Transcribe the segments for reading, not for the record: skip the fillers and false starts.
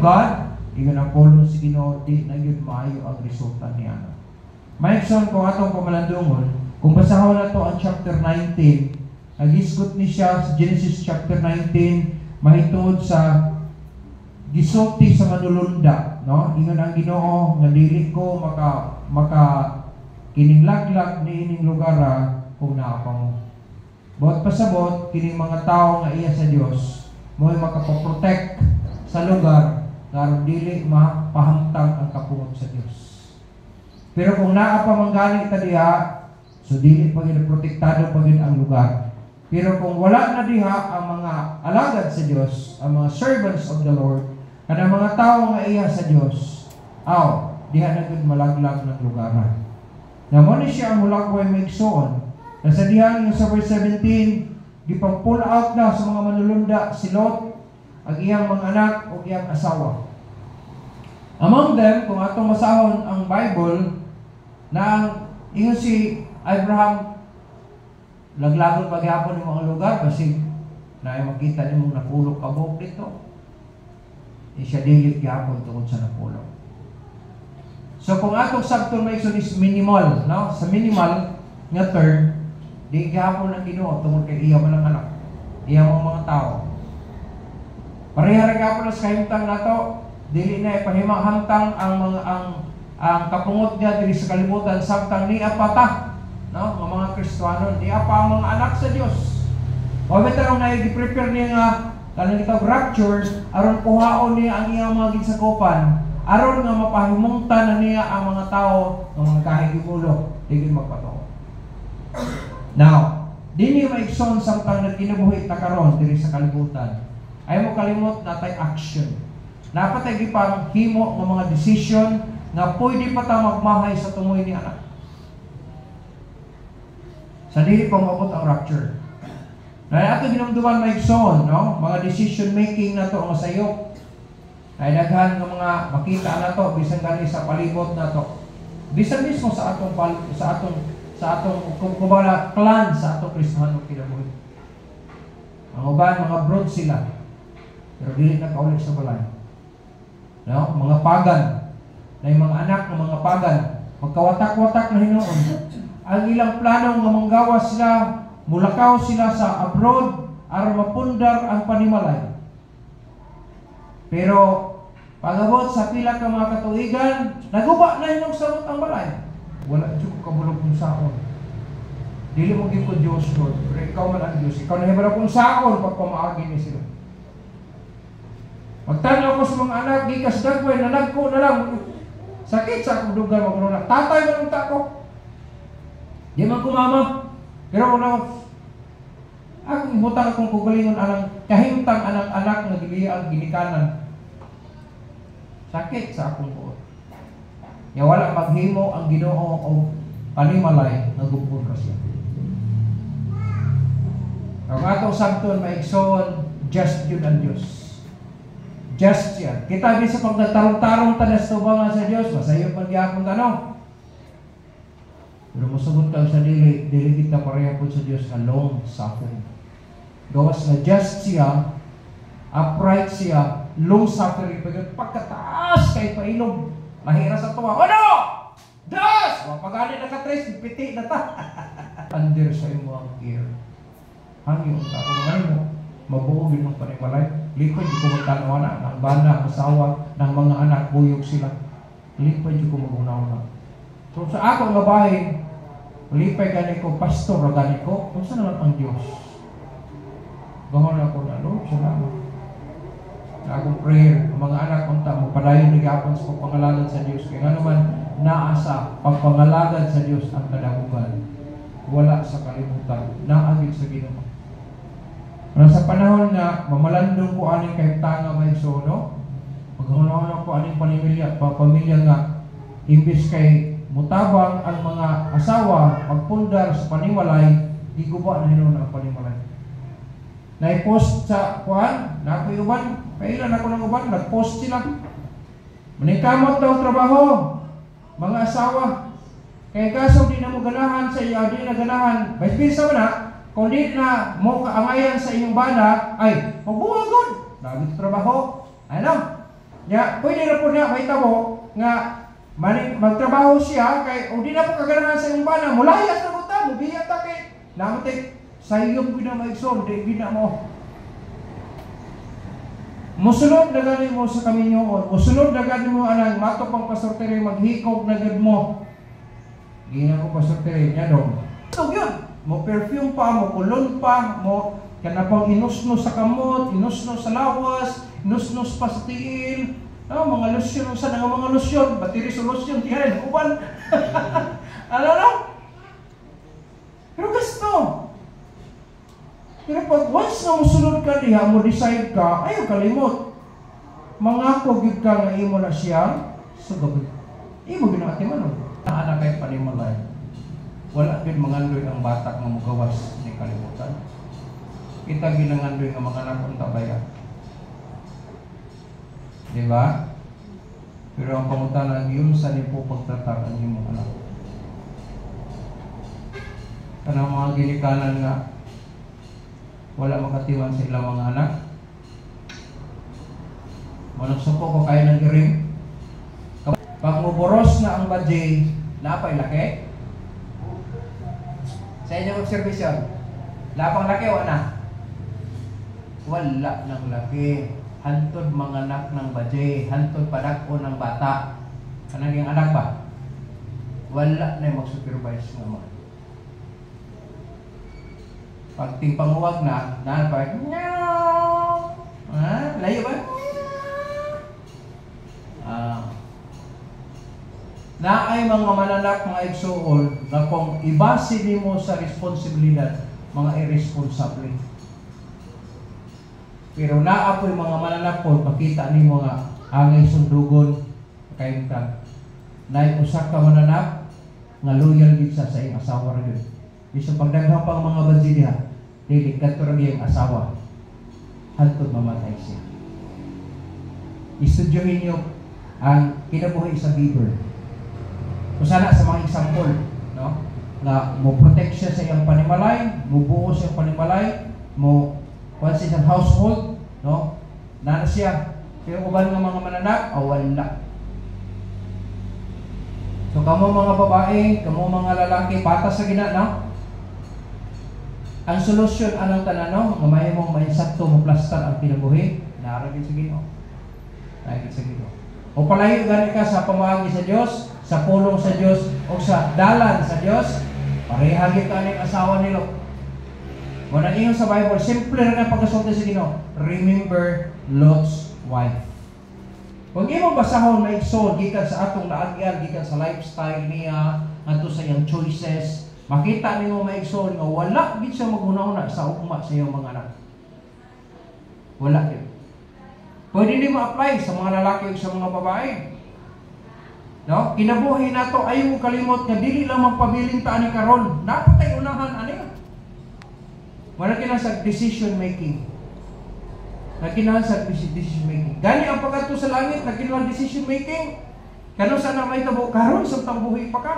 God, ingon ang polo si Ginoo, di na yun maayo ang resulta niya. Maikson kung atong pamalandungon, kung basahon na to ang chapter 19, nagisgot ni siya sa Genesis chapter 19, mahitungod sa gisulti sa manulunda, no? Ingon ang Ginoo nga dili ko maka kininglaglag ni ining lugar kung naa pa mo. Bot pasabot kining mga tao nga iya sa Dios mo makapoprotect sa lugar nga dili mapahamtang ang kapungot sa Dios. Pero kung naa pa manggali ta diha, so dili pa gid protektado pa gid ang lugar. Pero kung wala na diha ang mga alagad sa Dios, ang mga servants of the Lord, kada mga tao nga iya sa Dios, diha na gid malaglag ng lugar. Namo ni siya ang mulagway maigsoon. Nasa dihang yung sa verse 17, gipang-pull out na sa mga manulunda si Lot, ang iyang mga anak o iyang asawa. Among them, kung atong masahon ang Bible, na ingon si Abraham, laglagon paghapon ng mga lugar, kasi na makita niyo mong napulok kabok dito. Siya dili gihapon tungod sa napulok. So kung atong sabton maigsoon is minimal, no? Sa minimal nga term, di gihapon ang Ginoo tungod kay iya man ang anak, iya mga tao. Pareha ra gihapon sa kahimtang nato, dili na ipahimang-hamtang ang kapungot niya diri sa kalibutan samtang ni apata, no? Nga mga Kristiyano, di apa ang mga anak sa Dios. O betarong na i-prepare niya nga kanang kitag rapture aron kuhaon niya ang iyang mga ginsakopan, aron nga mapahimungtan na niya ang mga tao ng mga kahigulo digid magpatuo. Now, dili maigsoon samtang nagkinabuhi ta karon diri sa kalibutan. Ay mo kalimot natay action. Napatay gipang himo ng mga decision nga pwede pa ta magmahay sa tumoy ni anak. Sa dili pa maabot ang rapture. Na ato ginamduman maigsoon, no? Mga decision making nato ang sayop. Ay daghan nga mga makita nato bisan gani sa palibot nato. Bisan mismo sa atong kumbaga plan sa atong Kristohanong kinabuhi. Ang uban mga brood sila, pero dili na kaulit sa balay. No? Mga pagan, na yung mga anak ng mga pagan, magkawatak-watak na Hinoon. Ang ilang plano nga manggawas sila, mulakaw sila sa abroad, aron mapundar ang panimalay. Pero pag-abot sa pila ka mga katuigan, naguba na yung sabot ang balay. Wala dyan ko kabulog kung saon. Dili mo ko Diyos, Lord. Pero ikaw man ang Diyos. Ikaw na hibala kung saon pag pamaagi ni sila. Magtanaw ko sa mga anak, gikas dagway, nalagko na lang. Sakit sa akong dugan, magulong tatay man ang tako. Di man ko mama. Pero kung akong ibutang akong kugalingon alang kahimtang anak-anak na giliya ang ginikanan. Sakit sa akong buot. Ya wala maghimo ang Ginoo o panimalay nga gubon ra siya. Ang atong sabton maigsoon, just yun ang Diyos. Just yan. Kita din sa pagtatarong-tarong tanas tubangan sa Diyos, masayo man gyapon tanong. Pero musugot ka sa dili kita pareha po sa Diyos nga long suffering. Gawas nga just siya, upright siya, long suffering, pagkataas kay pailog. Mahira sa tuwa. Ano? Das! Pag-ali na ka-tres, piti na ta. Under sa imo ang ear. Hangyo ang takong ngayon mo. Mabuogin mong panimalay. Likod, di ko magtanawa na. Ang bana, asawa, ng mga anak, buyog sila. Likod, di ko magunaw na. So sa ako nga bahay, lipay gani ko, pastor, gani ko, kung saan naman ang Diyos? Gahon ako na, Lord, salamat. Akong prayer, ang mga anak unta magpadayon nagapon sa pagpangalagan sa Dios. Kaya nga naman naasa pagpangalagan sa Dios ang kadahugan. Wala sa kalimutan, naagit sa Ginoo. Sa panahon na mamalandong ko aning kahimtanga maigsoon, maghunahon ko aning pamilya nga imbis kay mutabang ang mga asawa pagpundar sa panimalay, giguba na hinon ang panimalay. Na-post sa kuan, na ako uban, kailan ako ng uban, nag-post sila. Manikamot daw trabaho, mga asawa. Kaya kaso di na mo ganahan sa iyo, di na ganahan. Vice versa mo na, kung di na mo kaangayan sa iyong bana, ay, magbuwagod, lagi trabaho. Ano? Ya, pwede na po niya mahitabo nga magtrabaho siya kay o di na po kaganahan sa iyong bana, mulayas na mo ta, mubiya ta kay namatay sa iyong pinamaigsoon, di na mo. Musulod na gani mo sa kaminyoon, musulod na gani mo anang mato pang Pastor Terry maghikog na gad mo. Gina ko Pastor Terry niya dong. So yun, mo perfume pa, mo kulon pa, mo kanapang inusnos sa kamot, inusnos sa lawas, inusnos pa sa tiil. Mga lotion, sa mga lotion, battery solution, tiyan, uban. Ano na? Pero gusto. Pero pag once na musulod ka diha, mo decide ka, ayaw kalimot. Mangako gid ka nga imo na siya sa gabi. Imo ginati man. Anak kay panimalay. Wala gid mangandoy ang bata nga mogawas ni kalimutan. Kita ginangandoy nga mga anak unta baya. Diba? Pero ang pangutanan yun sa niyo po pagtatakan yung mga anak. Kanang mga ginikanan nga wala makatiwan sa ilang mga anak. Managsuko ko kayo ng iring. Pag muboros na ang badjay, napay laki. Sa inyong observation, lapang laki o na? Wala ng laki. Hantod mga anak ng badjay, hantod padako ng bata. Kanang yung anak ba? Wala na yung mag-supervise ng mga. Pag timpanguwag na pa, layo ba? Na ay mga mananak, mga igsoon, na kung ibase mo sa responsibilidad, mga irresponsable. Pero naapoy mga mananapod, makita ni mga angay sundugon kayo ka. Usak ka mananap, nga loyal din sa iyong asawa rin. Isang pagdaghang pang mga badji niya, dilikat rin yung asawa. Hantod mamatay siya. Istudyohin niyo ang kinabuhi sa Bieber. Kung sana sa mga example, no? Na mo protect siya sa iyong panimalay, mo buo sa iyong panimalay, mo once in a household, no? Nana siya. Pero uban ng mga mananak, wala. So kamo mga babae, kamo mga lalaki, patas sa gina, no? Ang solusyon anong tanan, no? Gamay mong mainsakto mo plastar ang kinabuhi, naragin sa Ginoo. Naragin sa Ginoo. O palayo gani ka sa pamagi sa Dios, sa pulong sa Dios, o sa dalan sa Dios, parehagi ka ning asawa nilo. Muna ingon sa Bible, simple rin ang pagkasulti sa Ginoo. Remember Lot's wife. Kung imo basahon may igsoon gikan sa atong naagyan, gikan sa lifestyle niya, ngadto sa iyang choices, makita nimo may igsoon nga wala gid siya maghuna-una sa ugma sa iyong mga anak. Wala gid. Pwede din ma-apply sa mga lalaki o sa mga babae. No? Kinabuhi nato ayaw mo kalimot nga dili lang magpabiling ta ani karon. Napatay unahan ani. Wala kinahanglan sa decision making. Nakinahanglan sa decision making. Gani ang pagadto sa langit, nakinahanglan decision making. Kano sana may tabo karon sa buhi pa ka.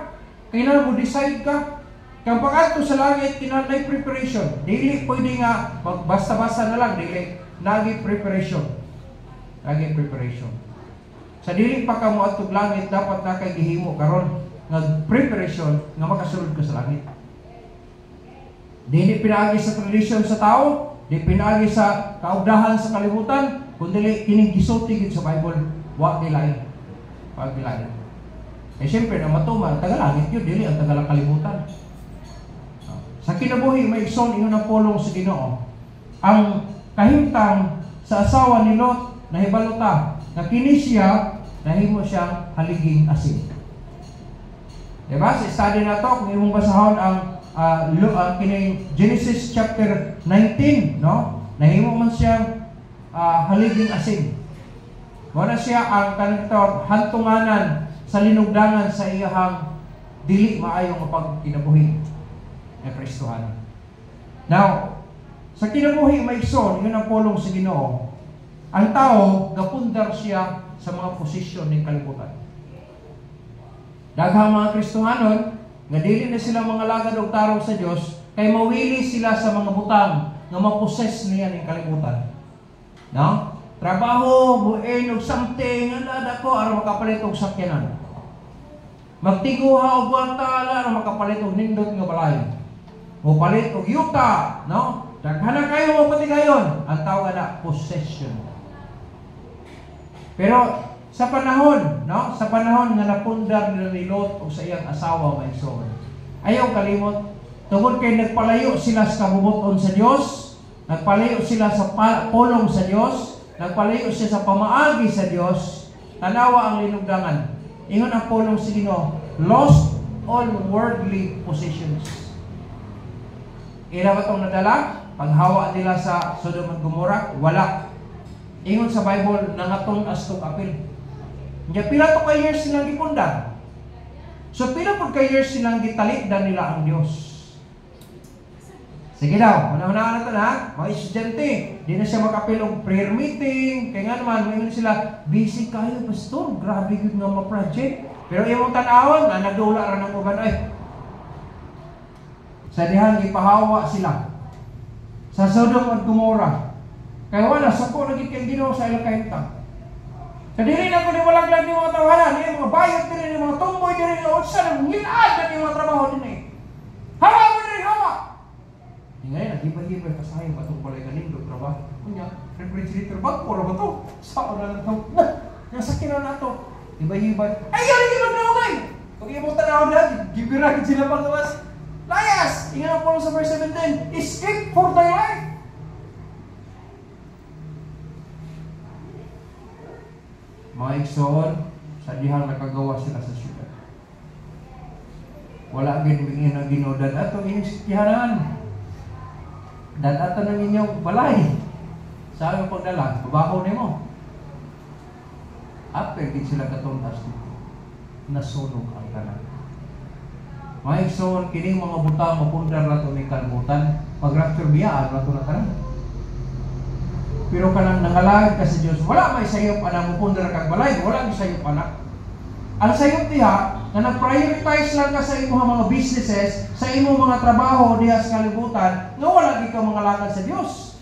Kailangan mo decide ka. Kang pagadto sa langit, kinahanglan preparation. Dili pwede nga basta-basta na lang, dili nagi preparation. Nagi preparation. Sa dili pa ka mo atog langit, dapat na kay gihimo karon nga preparation nga makasulod ka sa langit. Dili pinaagi sa tradisyon sa tao, di pinaagi sa kaugdahan sa kalibutan, kundi kining gisulti gid sa Bible, wa dilay. Wa dilay. Eh siyempre na matuman tagalangit yun, dili ang tagalang kalibutan. Sa kinabuhi may igsoon ingon ang pulong sa Ginoo. Ang kahimtang sa asawa ni Lot nahibalota na kini siya nahimo siyang haliging asin. Diba? Sa study na to, kung imong basahon ang kining Genesis chapter 19, no? Nahimo man siyang haliging asin. Wala siya ang kanito hantunganan sa linugdangan sa iyahang dili maayong pagkinabuhi ng Kristohan. Now, sa kinabuhi may igsoon, yun ang pulong sa Ginoo. Ang tao gapundar siya sa mga posisyon ng kalibutan. Daghang mga Kristohanon nga dili na sila mga lagad og tarong sa Dios kay mawili sila sa mga butang nga maposes niya ning kalibutan. No? trabaho, buin og something, ala ko aron makapalit og sakyanan. Magtiguha og kwarta aron makapalit og nindot nga balay. Mo palit og yuta, no? Daghana kayo mo patigayon, ang tawag na possession. Pero sa panahon, no? Sa panahon nga napundar ni Lot og sa iyang asawa may son. Ayaw kalimot, tungod kay nagpalayo sila sa kabubuton sa Dios, nagpalayo sila sa pulong sa Dios, nagpalayo siya sa pamaagi sa Dios, tanawa ang linugdangan. Ingon ang pulong sa Ginoo, lost all worldly possessions. Ila ba itong nadala? Paghawa nila sa Sodom at Gomorrah, wala. Ingon sa Bible, nangatong astog apil. Nga pila to ka years silang gipundar. So pila po ka years silang gitalikdan nila ang Diyos. Sige daw, una-una na ito na, mga estudyante, di na siya makapil og prayer meeting, kaya nga naman, mayroon sila, busy kayo, pastor, grabe yun nga ma-project. Pero yung tanawon, na nagdula rin ng uban, ay, sa dihan, ipahawa sila. Sa Sodom at Gomorrah. Kaya wala, sako naging kang Ginoo sa ilang kahintang. Sa diri na ko ni walaglag ni mga tawanan, yung mga bayot din, yung mga tumboy din, yung utsa, yung ngilad na yung mga trabaho din eh. Hawa mo din, hawa! Ngayon, nag-iba-iba kasahin pa itong balay kanindog, trabaho. Kunya, refrigerator, bagpura ba ito? Saan na lang ito? Nasakin na ito. Iba-iba. Ay, yan ang ginagawin! Kung ibang tanawin na, gibiragin sila pang gawas. Layas! Ingat po sa verse 17, escape for thy life! Mga igsoon, sa dihang nakagawa sila sa syudad. Wala ginbingin ang Ginoo ato inyong sityahanan. Ato ng inyong balay. Sa iyong pagdala, babaho nimo. Apel din sila katuntas dito. Nasunog ang tanan. Mga igsoon, kining mga butang mapundar na ito may kalbutan. Pag-rapture biyaan na ito na tanan. Pero kanang nangalagad ka sa Diyos, wala may sayop anak mapundar kang balay, wala may sayop anak. Ang sayop diha, na nag-prioritize lang ka sa imong mga businesses, sa imong mga trabaho diha sa kalibutan, nga wala di ka mga lakad sa Diyos.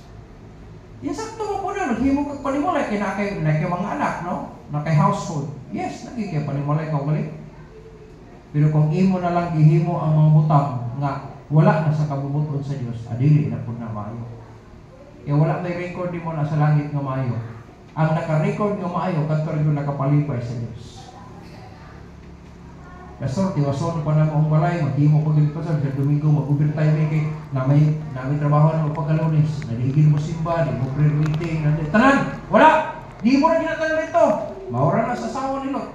Yes, sakto mo po na, naghimo kag panimulay, kay nakay mga anak, no? Nakay household. Yes, nagkikay panimulay ka ulit. Pero kung imo na lang gihimo ang mga butang, nga wala na sa kabubuton sa Diyos, adili na po na maayo. Kaya wala may record di mo na sa langit nga maayo. Ang naka-record nga maayo, kanto rin yung nakapalipay sa Diyos. Pastor, tiwason pa na mong balay, maghimo pag pastor, sa Domingo, mag-overtime kay namin trabaho na pagkalunis, naligin mo simba, di mo prayer meeting, tanan, wala! Di mo na ginatanan ito. Maura na sa sawa ni Lot.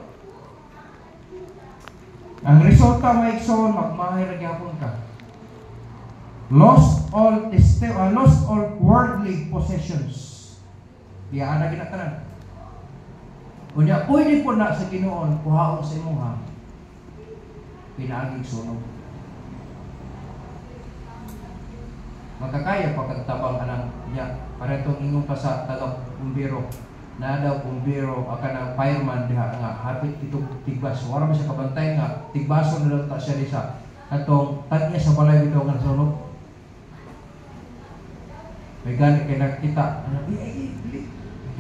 Ang resulta, may ikson, magmahay na gyapon ka. Lost all worldly possessions. Diyan na ginatanan. Unya pwede po na sa Ginoon kuhaon sa imuha. Pinaaging sunog. Magkakaya pagkatabang anang niya. Para itong ingong pa sa taga-bumbiro. Na daw bumbiro akan ang fireman diha nga hapit itong tigbas. Wala mo siya kabantay nga tigbaso na lang ta siya sa atong tagya sa balay bitaw nga sunog. May gani kay nakita,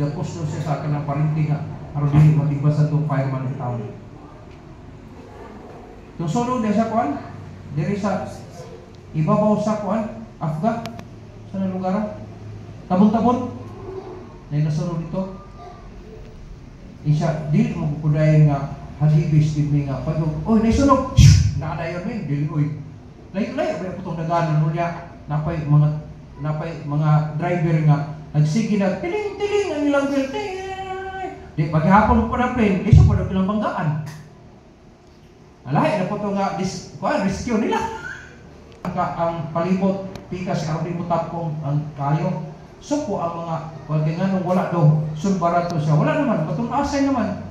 gapos no siya sa akin ng parinti nga, aron dili matibas sa itong fireman ng tao. Itong sunog din sa kuwan, diri sa ibabaw sa kuwan, Afga, sa lugar, tabon-tabon, na nasunog dito. Isa, dili magkukudayan nga, hadibis din nga, pag, oy, naisunog, nakadayon mo yun, dili, oy. Layo-layo, may putong naganan mo niya, napay mga driver nga nagsige na tiling-tiling ang ilang building. Di paghapon mo pa na plane, iso pa na pilang banggaan. Alahay na po ito nga rescue nila. Ang palibot, pikas, karong mo tapong ang kayo. Suko ang mga pagkinganong wala daw, sulbarato siya. Wala naman, batong asay naman.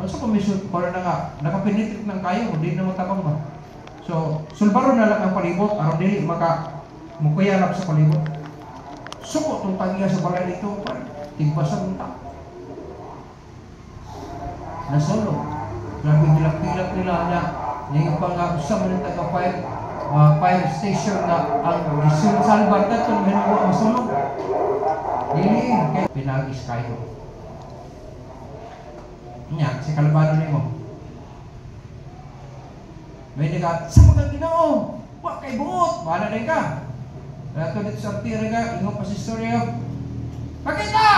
So komisyon, para na nga, nakapinitik ng kayo, hindi na matapang ba. So, sulbaro na lang ang palibot, araw dili, mukuyarap sa palibot. Suko itong tangya sa balay nito, tigbasan ng tao. Nasulong. Grabe nilak-pilak nila na ngayon pa nga usap mo ng taga-fire station na ang Rizal Salvar na ito, may nawa masulong. Dili, kay pinagis kayo. Nya, si kalabano nimo. May ka, sa mga Ginoo, wa kay buot, wala na ka. Dato dito sa tira ka, ingon pa si storya. Pakita!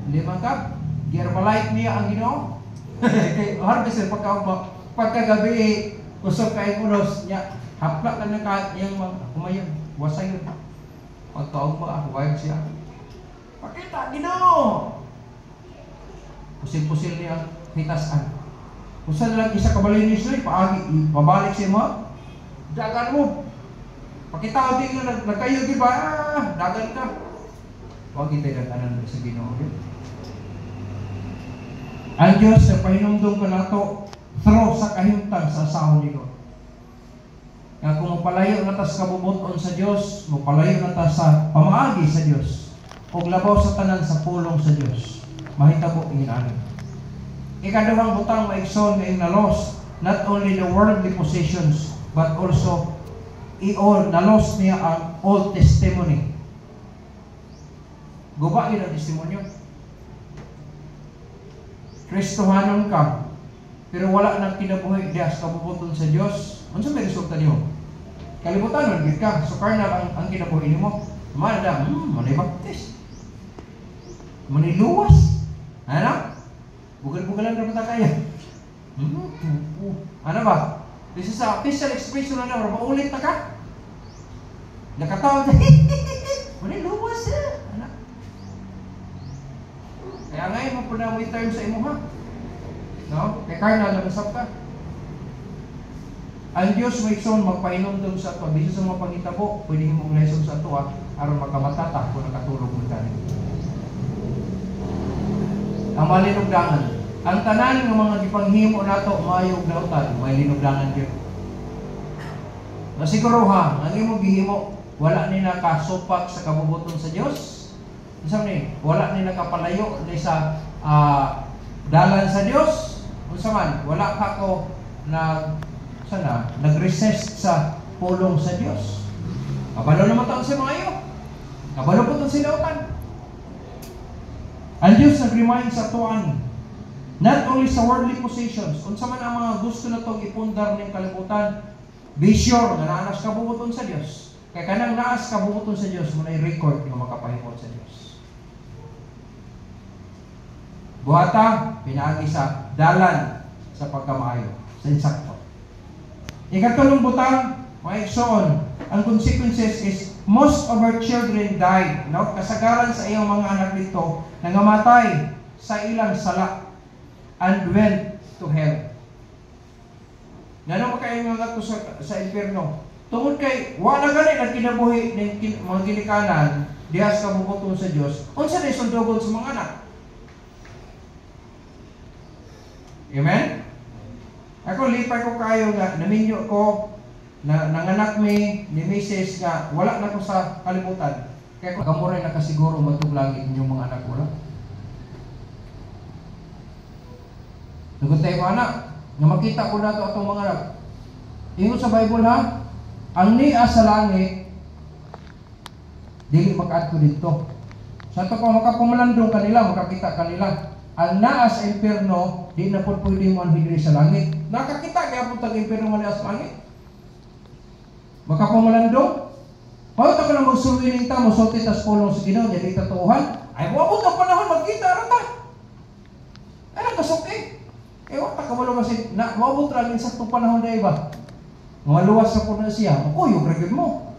Hindi man ka, gerbalite niya ang Ginoo. Kay harvester pagkagabi, usok kay unos niya, hapla ka na ka yung kumayon, wasay yun. Pagkaog mo, wild siya. Pakita, Ginoo! Pusil-pusil niya, hitasan. Kung saan lang isa kabalinis na, pabalik siya mo, dagan mo. Pakita ko din nga, nagkayo, diba? Dagan ka. Huwag kita yung tanan sa Ginoo. Ang Diyos, napahinumdum ka na ito, throw sa kahimtang sa asawa nito. Kaya kung mapalayo na ta sa kabubuton sa Diyos, mapalayo na ta sa pamaagi sa Diyos, o labaw sa tanan sa pulong sa Diyos, mahitabo ingin anin. Ikaduhang butang maigsoon ngayong na-lost, not only the worldly possessions, but also na-lost niya ang Old Testimony. Guba yun ang testimonyo. Kristohanon ka, pero wala nang kinabuhi diya sa kabubuton sa Diyos. Ano sa may resulta niyo? Kalibutan, nagit ka. So, carnal ang kinabuhi mo. Mada, manay baptist. Manay luwas. Ano? Bugal-bugalan na ba kaya? Ano ba? This is a official expression na naman. Maulit na ka? Nakatawag na, manay luwas eh. Ano? Kaya ngayon, mapuna mo term sa imo ha. No? Kaya carnal, nag-usap ka. Ang Diyos may son magpainom doon sa ito. Bisa sa mga pangitabo, pwede mong lesson sa ito aron magkamatata kung nakatulog mo tayo. Ang malinugdangan. Ang tanan ng mga gipanghimo nato mayog nautan, may linugdangan gyud. Nasiguro ha, ang imong gihimo wala ni nakasupak sa kabubuton sa Dios. Isa ni, wala ni nakapalayo ni sa dalan sa Dios. Unsa man, wala ka ko nag-resist sa pulong sa Dios. Kabalo naman taon sa mga iyo. Kabalo po taon sa lautan. Ang Diyos nag-remind sa tuan, not only sa worldly possessions, kung sa man ang mga gusto na itong ipundar ng kalibutan, be sure na naanas kabubuton sa Diyos. Kaya kanang naas kabubuton sa Diyos, muna i-record na makapahimot sa Diyos. Buhata, pinaagi sa dalan sa pagkamaayo, sa insakto. Ikatulong butang, mga igsoon, ang consequences is most of our children died. No? Kasagaran sa iyong mga anak dito, nangamatay sa ilang sala and went to hell. Ngano kayo mga sa impyerno? Tungod kay wala gani ang kinabuhi ng mga ginikanan diha sa kabubuton sa Dios. Unsa day sundugon sa mga anak? Amen? Ako lipay ko kayo nga naminyo ko na nanganak mi ni Mrs. nga wala na ko sa kalibutan. Kaya ko kamuray nakasiguro matuglangi inyong mga anak wala. Nagutay ko anak, nga makita ko na ito atong mga anak. Ingon sa Bible ha, ang niya sa langit, dili makaad ko dito. Sa ito ko makapumalandong kanila, makakita kanila. Ang naa sa impyerno, di na po pwede mo anhidri sa langit. Nakakita kaya po tag impyerno mo sa langit. Makapumalandong, pagod ka na magsulwiling ta, musulti tas pulong sa Ginoo, di tatuhan. Ay, buwabot ang panahon, magkita, rata. Ay, nagkasuki. Ewan, takabalo kasi, mabot lang sa itong panahon na iba. Mga luwas sa po na siya, makuyog regod mo.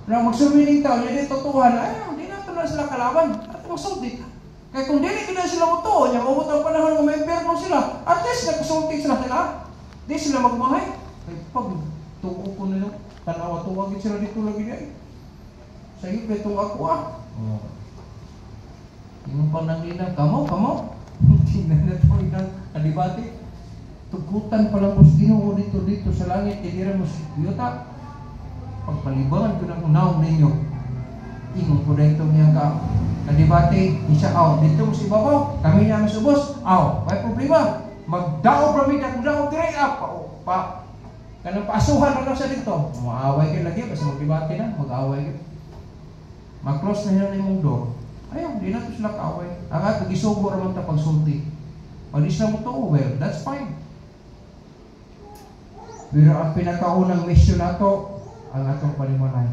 Na magsulwiling ta, di tatuhan, ay, di na ito na sila kalaban. At magsulti. Kaya kung dili kina sila mutuon, yung umot ang panahon ng may impyerno sila, at least nagkasulti sila sila. Di sila magmahay. Kaya pag tuko ko nila, tanawa-tuwagin sila dito lagi niya. Sa iyo, itong ako Yung panangina, kamo. Hindi na ito inang alibati. Tugutan pala po Ginoo dito sa langit, titira mo si Kuyota. Pagpalibangan ko ng unaw ninyo. Ingon ko na ito niya ka. Kadibati, isa dito mo si Babaw, kami na masubos, may problema. Magdao pa mi, magdao dire pa. Kanang paasuhan na sa dito. Maaway kayo lagi, basta magdibati na, mag-away kayo. Mag-close na yun yung mundo. Ayaw, di na to sila kaaway. Ang ato, gisugo naman ta pagsulti. Pag di sila mo to, well, that's fine. Pero ang pinakaunang mission nato, ang atong palimanay.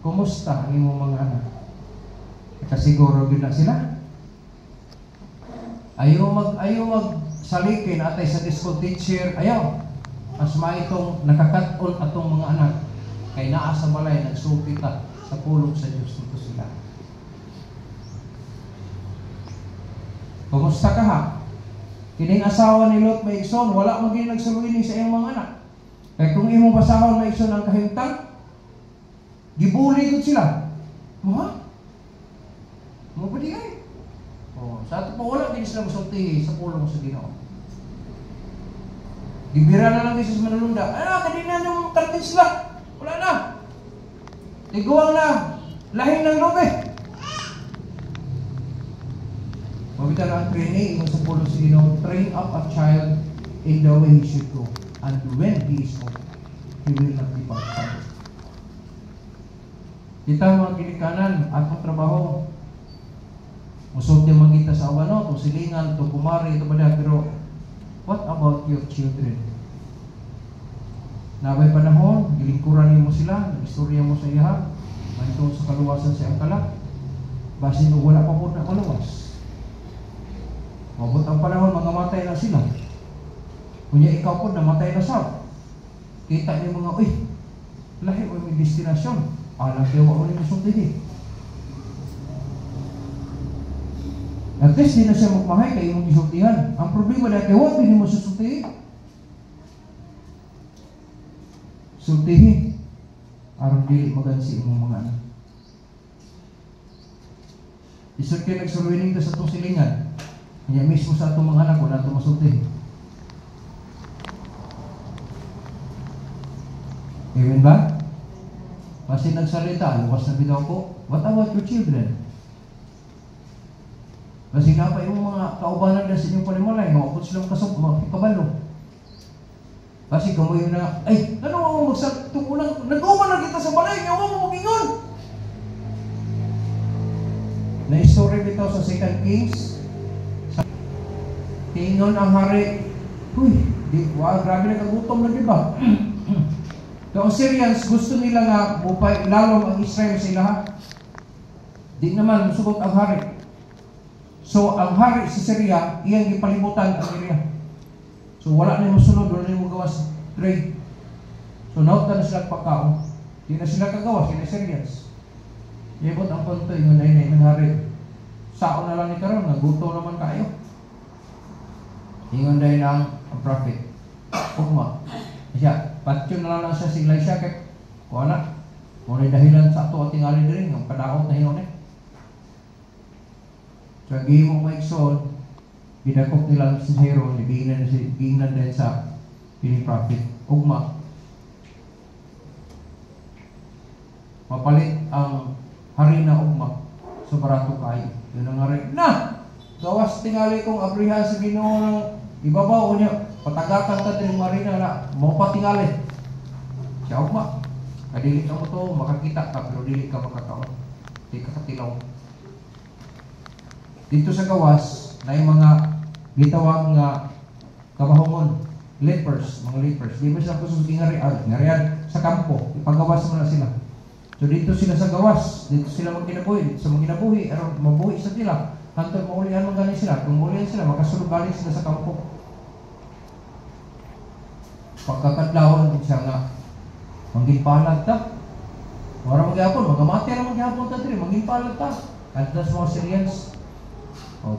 Kumusta ang imong mga anak? Kasiguro yun na sila. Ayaw magsalikin atay sa school teacher. Ayaw. Mas maitong nakakaton atong mga anak. Kay naa sa balay, nagsupita sa pulong sa Diyos nito sila. Kumusta ka ha? Kining asawa ni Lot Maigson, wala maging nagsuluini sa iyong mga anak. Kaya kung imong basahon Maigson ang kahimtang, gibuli ko sila. Ha? Mo ba di ay? Sa ato pa wala din sila masulti sa pulong sa Ginoo. Gibira na lang Jesus manulunda. Kanina nung kartin sila. Wala na. Tiguang na. Lahing ng lobe. Mabita na ang training sa pulong sa Ginoo. Train up a child in the way he should go. And when he is old, he will not depart from it. Kita mga ginikanan, atong trabaho. Musulti man kita sa awano, to silingan, to kumari, to bada, pero what about your children? Nabay panahon, gilingkuran mo sila, istorya mo sa iya, manitong sa kaluwasan sa angkala, basin mo wala pa po na kaluwas. Mabot ang panahon, mangamatay na sila. Kunya ikaw po, namatay na sa. Kita niyo mga, lahi o may destinasyon. Alam kayo mo ulit musulti. At least di na siya magmahay kayo mong isultihan. Ang problema na kayo, huwag din mo susultihin. Sultihin. Aron dili magansi mong mga anak. Isod kayo nagsuluining ka sa itong silingan. Kanya mismo sa itong mga anak, wala itong masultihin. Amen ba? Kasi nagsalita, luwas na bitaw ko, what about your children? Kasi nga pa yung mga kaubanan na sa inyong panimalay, makapot silang kabalo. Kasi kamoy na, ano mo magsatungulang, nag-uman na kita sa balay, nga mo magingon. Na-story bitaw sa 2 Kings, tingon ang hari, grabe na kagutom na diba? Ang Syrians, gusto nila nga mupay lalong ang Israel sa ilaha. Di naman, musugot ang hari. So, ang hari sa Syria, iyang ipalimutan ang area. So, wala na yung sunod, wala na yung magawas trade. So, naot na sila pagkaon. Di na sila kagawas, sila Syrians. Iyabot ang punto, yung nainay ng hari. Saan na lang ni karon, naguto naman kayo. Ingon dahil ang prophet. Pugma. Siya, patyon na lang siya si Elisha kay wala. Muna dahilan sa ato at tingali din, ang padaot na hinon eh. So, ang gihimong maigsoon, binakop nilang si Hero, giingnan din sa pining prophet. Ugma. Mapalit ang hari na ugma sa barato kayo. Yun ang hari. Gawas tingali kong abrihan sa Ginoo ng ibabaw niya. Patagakan ka din marina na mau patingali. Siya ugma. Kadili ka mo to, makakita ka, pero dili ka makataon. Di ka katilaw. Dito sa gawas, na yung mga gitawang kabahongon, lepers, mga lepers. Di ba sila kususin ngarian sa kampo, ipagawas mo na sila. So dito sila sa gawas, dito sila magkinabuhi, dito sa magkinabuhi, mabuhi sa sila. Hantod maulihan mo galing sila, kung maulihan sila, makasulog galing sila sa kampo. Pagkakadlawon siya nga, mangginpalag ta. Wala magyapon, magamati na magyapon ta diri, mangginpalag ta. At sa mga Syrians,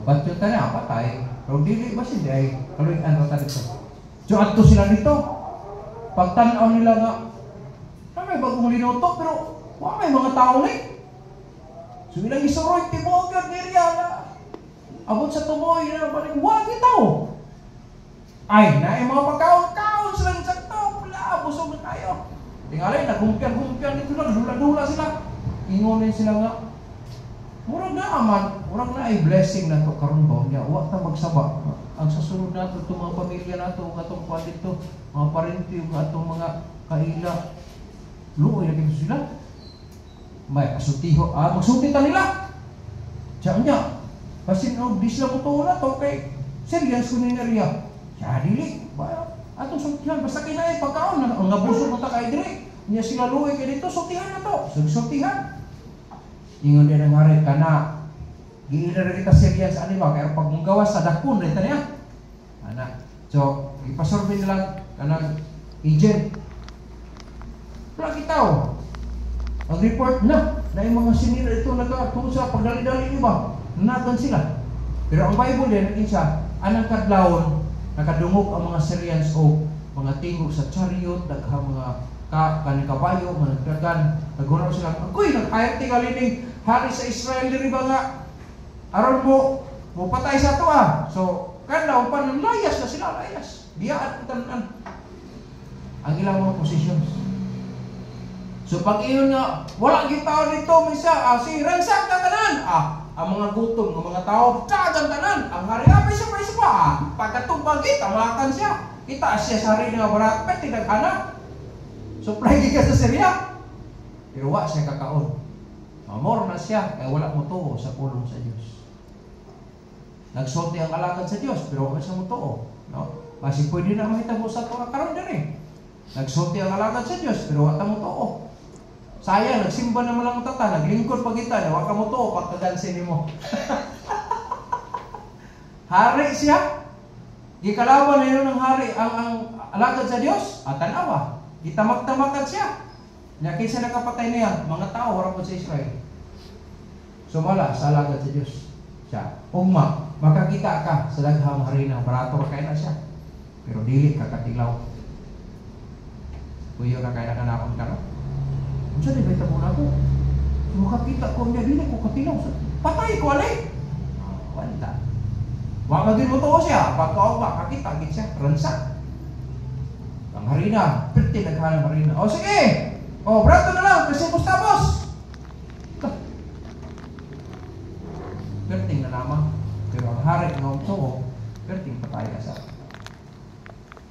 batyo ta na, patay. Pero dili ba siya ay kaluyan na ta dito. So ato sila dito. Pagtanaw nila nga, may bagong linuto, pero may mga tao ni. So ilang isuroy, tibogad ni Riala. Abot sa tumoy na paling wag ito. Na mga pagkaon-kaon sila sa to. Wala, busog na tayo. Tingalay, naghumpyan dito lang, dula-dula sila. Ingunin sila nga. Murag na aman, murag na ay blessing na to karon ba niya. Wa ta magsaba. Ang sasunod nato itong mga pamilya nato, atong kuwan dito, mga parente, atong mga kaila. Luoy na kito sila. May pasultiho, magsulti ta nila. Siya niya, basin di sila mo na to kay Syrians ko ni Neriya. Siya dili, atong sultihan, basta kinain pagkaon, ang nabusog mo ta kay diri. Niya sila luwi kay dito, sultihan na to. Sultihan. Ingon din ang hari ka na, giilar kita Syrians anima, kaya pag mong gawas sa dakpon, rita niya. Anak. So, ipasurvey nila kanang agent. Wala kitaw. Ang report na yung mga sinira ito nagkatungkol sa pagdali-dali iba. Nanagan sila. Pero ang Bible din, naging siya, anang kadlawon, nakadungog ang mga Syrians o mga tingog sa chariot, daghang mga kabayo, mga nagdagan, nagunaw sila, ako'y nag-hire tingalining hari sa Israel, diri ba nga, aron mo patay sa ito So, kadlaw pa ng layas na sila, layas. Biyaan ang tanan. Ang ilang mga positions. So pag iyon nga, wala yung tao dito, misa, si ransak na tanan. Ang mga gutom, ang mga tao, kagang tanan. Ang hari nga, isa pa. Pagkatumbang kita, makan siya. Kita siya sa hari nga barat, pwede nag-anak. Supply ka sa Syria. Pero wala siya kakaon. Amor na siya, kaya wala mo to sa pulong sa Diyos. Nagsulti ang alagad sa Diyos, pero wala siya mo to. No? Kasi pwede na mahitabo sa ito karon din eh. Nagsulti ang alagad sa Diyos, pero wala mo to. Sayang, nagsimba naman lang tata, naglingkod pa kita, wala ka mo to, pagkagansin mo. Hari siya. Gikalaban na yun ng hari, ang alagad sa Diyos, at tanawa. Gitamag-tamagan siya. Nakin siya nakapatay niya, mga tao, wala po sa Israel. Sumala sa alagad sa Diyos. Siya. Ugma, makakita ka sa daghang harina, barato ka kaya na siya. Pero dili ka katilaw. Kuyo na kaya nakanakon ka no? Ano siya, di ba ito muna ko? Makakita ko niya, dili ko katilaw. Patay ko, alay! Wala. Wala magin mo to siya. Pagka-ugma, kakita, agit siya. Ransak. Ang harina, pwede naghanang harina. O sige! O, brato na lang, kasi tapos. Pwede na naman. Pero ang hari ng umso, pwede patay ka sa.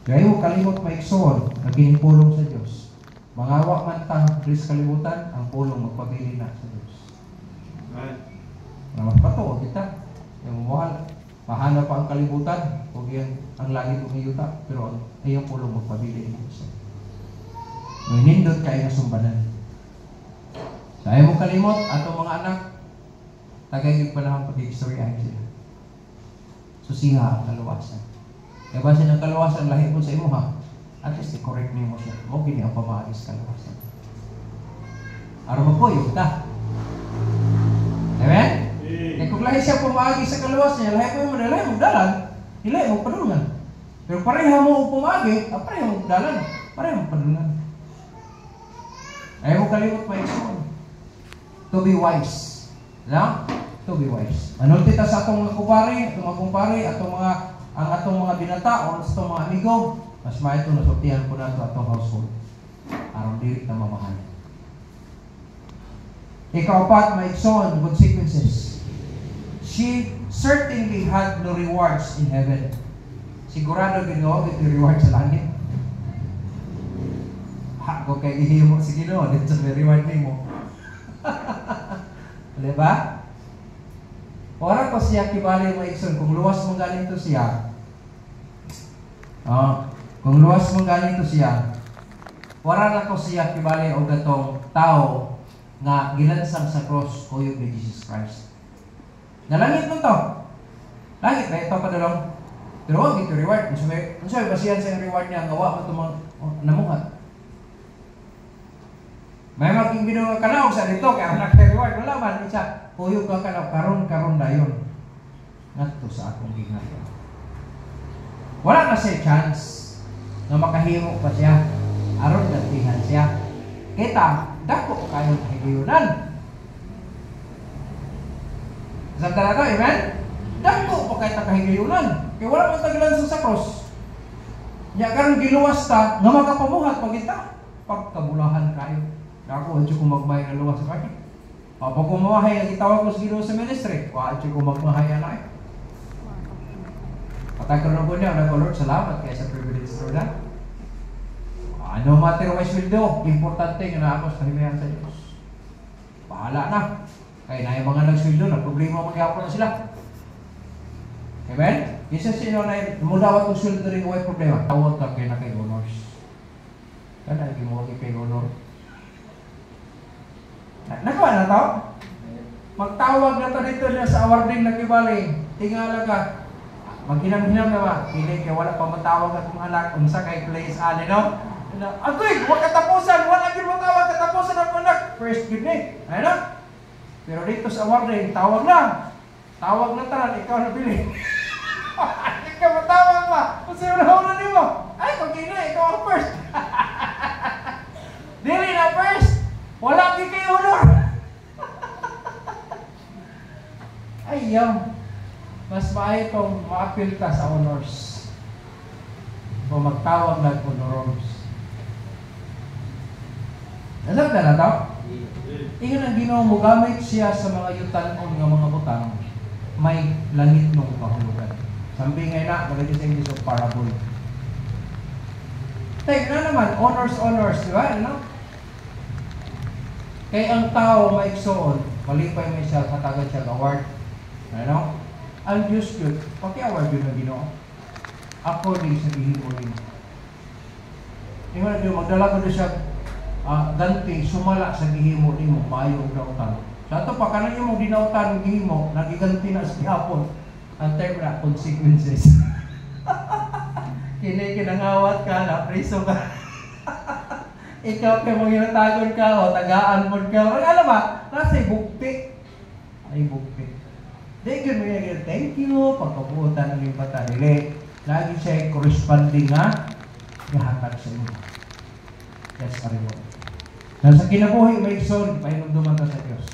Kaya huwag kalimot maikson na ginipulong sa Diyos. Mangawa man tang Diyos kalimutan, ang pulong magpabili na sa Diyos. Naman pa to, kita. Yung mahal, pahanap pa ang kalibutan, huwag yan ang langit umiyuta, pero ay ang pulong magpabili ng Diyos. May nindot kayo na sumbanan. Dahil mo kalimot, atong mga anak, tagay yung panahon pag-i-istoryahin sila. Susiha ang kaluwasan. Kaya ba siya ng kaluwasan, lahi mo sa imo ha? At least i-correct mo siya. Huwag gini ang pamagis kaluwasan. Araw mo po, yung ta. Amen? Kaya kung lahi siya pumagis sa kaluwasan niya, lahi mo yung lahi mo dalan, lahi mo padulungan. Pero pareha mo pumagi, pareha mo dalan, pareha mo padulungan. Ayaw mo kalimot pa ito. To be wise. No? To be wise. Ano tita sa atong mga kumpare, ang atong mga binata o sa atong mga amigo, mas maito na sortihan po nato atong household. Arang diri na mamahal. Ika-4, maigsoon, consequences. She certainly had no rewards in heaven. Sigurado Ginoo ito reward sa langit. Kung kaya ihimo si Ginoo, dito sa reward mo. Diba? Ora ko siya kibali mo ikson, kung luwas mong galing to siya, kung luwas mong galing to siya, wala na ko siya kibali o gatong tao nga gilansang sa cross kuyog ni Jesus Christ. Nalangit mo to. Langit na ito padulong. Pero huwag ito reward. Kung sabi, basihan sa reward niya, gawa mo ito namungat. May maging binuha kalaw sa dito, kaya anak na reward. Wala man, isa, kuyog ka kalaw, karon dayon. Nato sa akong ginagawa. Wala na siya chance na makahimo pa siya. Aron gantihan siya. Kita, dako kayo kahigayunan. Saan talaga, amen? Dako pa kayo kahigayunan. Kaya wala man tagilan sa cross. Nya karon giluwas ta, nga makapamuhat pag kita. Pagkabulahan kayo. Ako, hindi ko magmay na luwas sa kanya. Pag kumahay, nagitawag ko sa Ginoo sa ministry, hindi ko magmahay na eh. Patagkaroon ko niya, Lord, salamat kaya sa privilege Lord na. No matter what will do, importante nga na ako sa himayan sa Diyos. Bahala na. Kaya na yung mga nagsweldo na problema magyapon na sila. Amen? Isa sino na mudawat og sweldo rin way problema. Tawag ka kay na kay honors. Kana gimuha kay honor. Nakawa na to? Magtawag na to dito niya sa awarding na kibali. Tingala ka. Maghinam-hinam na ba? Hindi kaya wala pa matawag akong anak. Unsa kay place ali, no? Agoy, wag katapusan. Wala gyud matawag katapusan ang anak. First good day. Ano? Pero dito sa awarding, tawag na. Tawag na tanan, ikaw na pili. Ikaw matawag pa. Kung sino na una nimo. Ay, pag ikaw ang first. Dili na first. Wala ki kay honor. Ay, mas maayo itong ma-appeal ka sa honors. Kung magtawag ng honors. Nasab na to? Ingon ang Ginoo mo, gamit siya sa mga yutan-on nga mga butang, may langit nung kahulugan. Sambi ngay na, magiging sa English of parable. Take na naman, honors, di ba? Ano? Kaya ang tao maigsoon, malipay may siya, katagan siya award. Ano? Ang Diyos yun, paki-award yun na Ginoo. According sa gihimo rin. Ingon na magdala ko na siya, ganti, sumala sa gihimo rin mo, maayo ang nautan. Sa ito pa, kanan yung dinautan ng gihimo, nagiganti na sa gihapon. Ang term na, consequences. Kinangawat ka na, preso ka. Ikaw kaya mong inatagon ka, o tagaan mo ka. Alam ba, nasa bukti. Ay, bukti. Thank you, Miguel. Thank you. Pagkabuutan ng limpata. Dili, lagi siya corresponding nga, ihatag sa inyo. Yes, ariwo. Nasa kinabuhi, Maigsoon, pahinumduman ka sa Diyos.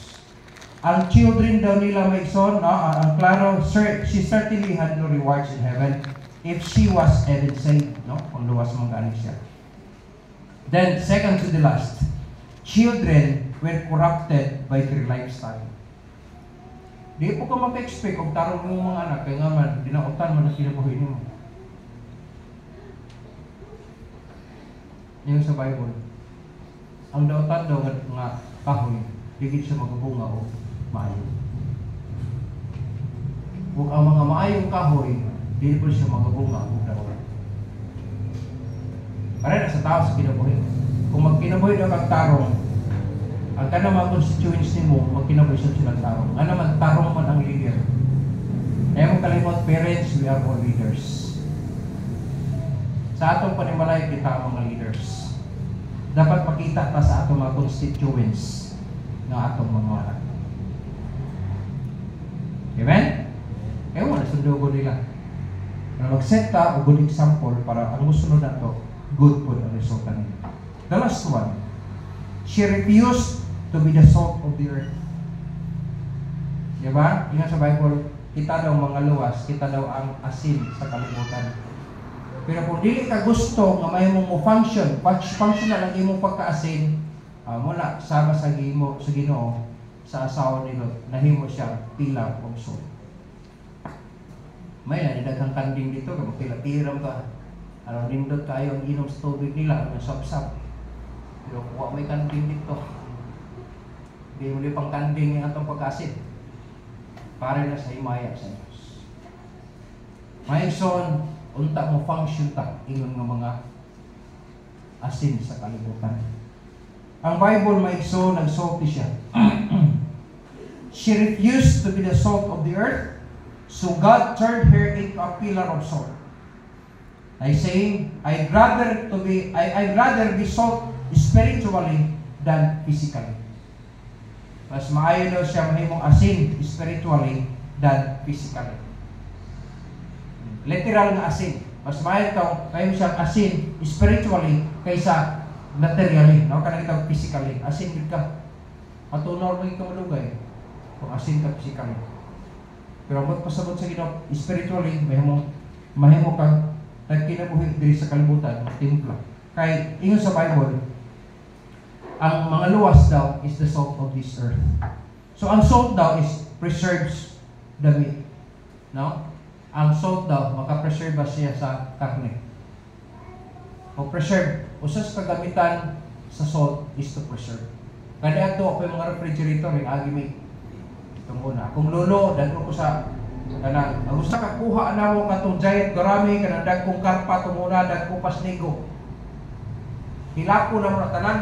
Ang children daw nila, Maigsoon, ang klaro, she certainly had no rewards in heaven if she was even saved, no? Kung luwas mong galing siya. Then, second to the last, children were corrupted by their lifestyle. Di po ka mag-expect kung tarong mo mga anak, kaya nga man, dinautan mo na kinabuhi mo. Yung sa Bible, ang dautan daw nga kahoy, digit siya magabunga o maayo. Kung ang mga maayong kahoy, di po siya magabunga o dautan. Para na sa tao sa kinabuhi. Kung magkinabuhi daw kang tarong, ang ka naman constituency mo, magkinabuhi silang tarong. Nga naman, tarong man ang leader. Kaya mong kalimot, parents, we are all leaders. Sa atong panimalay, kita ang mga leaders. Dapat makita ta sa atong mga constituents na atong mga anak. Amen? Kaya mo, nasundugo nila. Na mag-set ta o good example para ang musunod na to, good po ang resulta nila. The last one, she refused to be the salt of the earth. Diba? Ingat sa Bible, kita daw mga luwas, kita daw ang asin sa kalibutan. Pero kung dili ka gusto nga may mong function na lang imong pagkaasin, mula sama sa Ginoo, sa asawa ni Lot, nahimo siya pilar of salt. May nanidaghang kanding dito, kung tila-tiram ka, nindot kayo ang inom sa tubig nila, ang sap-sap. Pero kuha may kanding dito, hindi mo pang kanding yung atong pagkaasin. Para na sa himaya sa Diyos. Maigsoon, unta mo function ta ingon nga mga asin sa kalibutan. Ang Bible maigsoon, nagsulti siya. She refused to be the salt of the earth, so God turned her into a pillar of salt. I saying, I'd rather be salt spiritually than physically. Mas maayo daw siya mahimong asin spiritually than physically. Literal nga asin. Mas maayo daw kayo siyang asin spiritually kaysa materially. No? Kanang ito physically. Asin ka. Matunaw mo ikaw malugay kung asin ka physically. Pero magpasabot sa Ginoo spiritually, mahimo kang nagkinabuhi diri sa kalibutan, timpla. Kay ingon sa Bible, ang mga luwas daw is the salt of this earth. So ang salt daw is preserves the meat. No? Ang salt daw, makapreserve siya sa karne. O preserve, usas kagamitan sa salt is to preserve. Kaya ito, ako yung mga refrigerator, yung agi may Tunguna. Kung lolo, dagko ko sa kanang ang usa ka kuha na mo katong giant garami kanang dagkong karpa tunguna dagko pasnigo. Hilako na mo na tanan.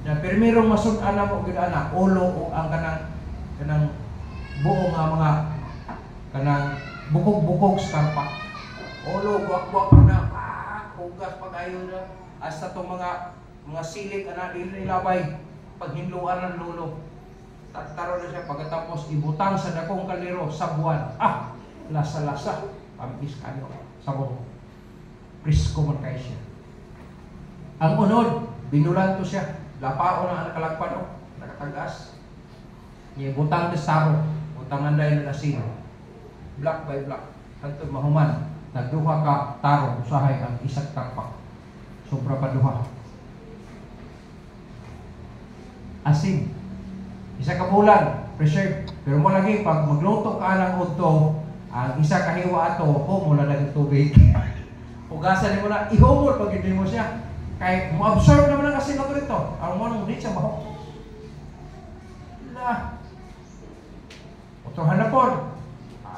Na pirmirong masud-an na mo gid ana ulo o ang kanang buo nga mga kanang bukog-bukog sa karpa. Ulo guwak-guwak na hugas pag-ayo na hasta tong mga silik ana dili labay paghinluan ng lolo. Taro na siya pagkatapos ibutang sa dakong kaliro sa buwan. Lasa-lasa. Pampis kayo. Sabong. Prisko man kayo siya. Ang unod, binulan to siya. Lapao na ang nakalagpan o. Nakatagas. Ibutang na saro. Butangan dahil na nasino. Block by block. Hantod mahuman. Nagduha ka taro. Usahay ang isang tapak. Sobra pa duha. Asin. Isa ka bulan, preserve. Pero mo lagi, pag magluto ka ng udto, ang isa kahiwa ato, mula na ng tubig. Hugasan mo na, ihumol pag hindi mo siya. Kaya mo-absorb naman ang asin na ito. Ang mo nung hindi siya mahok. Utohan na po.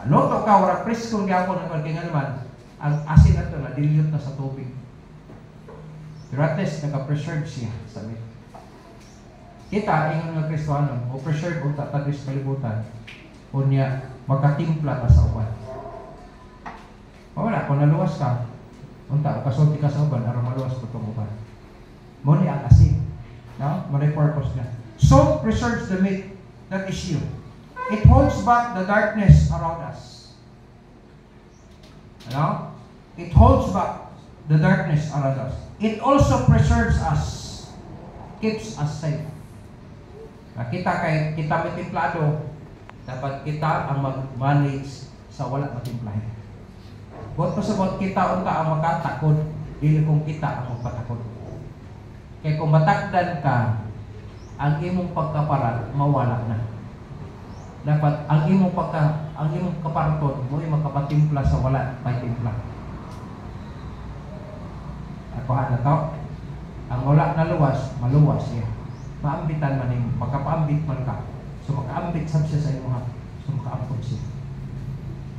Luto ka, wala presko nga ako ng kanya naman. Ang asin na ito, na-dilute na sa tubig. Pero at least, nag-preserve siya sa meat. Kita, ingon nga Kristohanon, o preserve o tatagis kalibutan, o niya magkatimpla ka sa uban. Wala, kung naluwas ka, unta, kasulti ka sa uban, araw maluwas ko itong uban. Muni ang asin. No? May purpose na. Salt preserves the meat, that is you. It holds back the darkness around us. No? It holds back the darkness around us. It also preserves us, keeps us safe. Kita may timplado, dapat kita ang mag-manage sa wala matimplahin. Buat pasabot kita unta ang makatakod, dili kung kita ang magpatakod. Kaya kung matakdan ka, ang imong pagkaparat mawala na. Dapat ang imong kaparaton mo ay makapatimpla sa wala may timpla. Ako na to, ang wala na luwas, maluwas siya. Maambitan man yung magkapaambit man ka. So makaambit sab siya sa imo ha. So makaampot siya.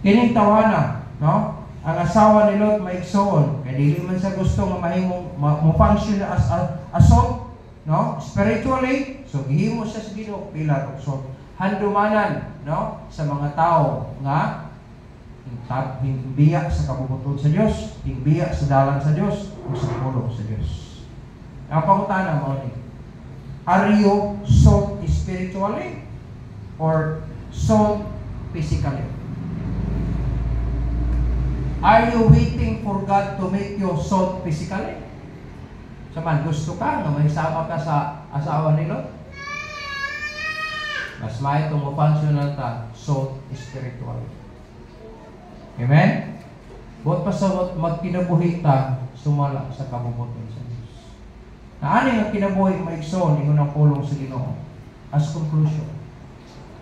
Kining tawana, no? Ang asawa ni Lot maigsoon, kaya dili man sa gusto nga mahimong mo-function as salt, no? Spiritually, so gihimo siya sa Ginoo pilar og salt. Handumanan, no? Sa mga tao nga hingbiya sa kabubuton sa Dios, hingbiya sa dalan sa Dios, ug sa pulong sa Dios. Ang pangutana mo ni, are you salt spiritually or salt physically? Are you waiting for God to make you salt physically? Saman, gusto ka na may sama ka sa asawa ni Lot? Mas may itong mapansyonan ta, salt spiritually. Amen? Buot pa sa magkinabuhi ta, sumala sa kabubuton sa Diyos. Naani nga kinabuhi maigsoon, ingon ang pulong sa Ginoo. As conclusion,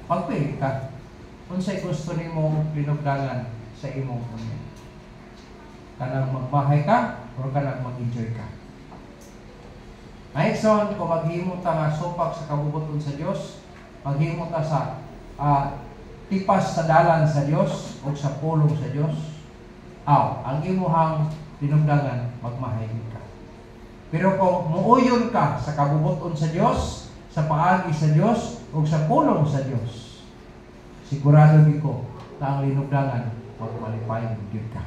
pagpili ka, kung sa'y gusto ni mo linugdangan sa imong punya. Kanang magbahay ka, o kanang mag-enjoy ka. Maigsoon, kung maghimo ta nga supak sa kabubuton sa Diyos, maghimo ta sa tipas sa dalan sa Diyos o sa pulong sa Diyos, ang imuhang linugdangan, magmahayag ka. Pero kung muuyon ka sa kabubuton sa Diyos, sa paagi sa Diyos, o sa pulong sa Diyos, sigurado ko na ang linugdangan, magmalipay, yun ka.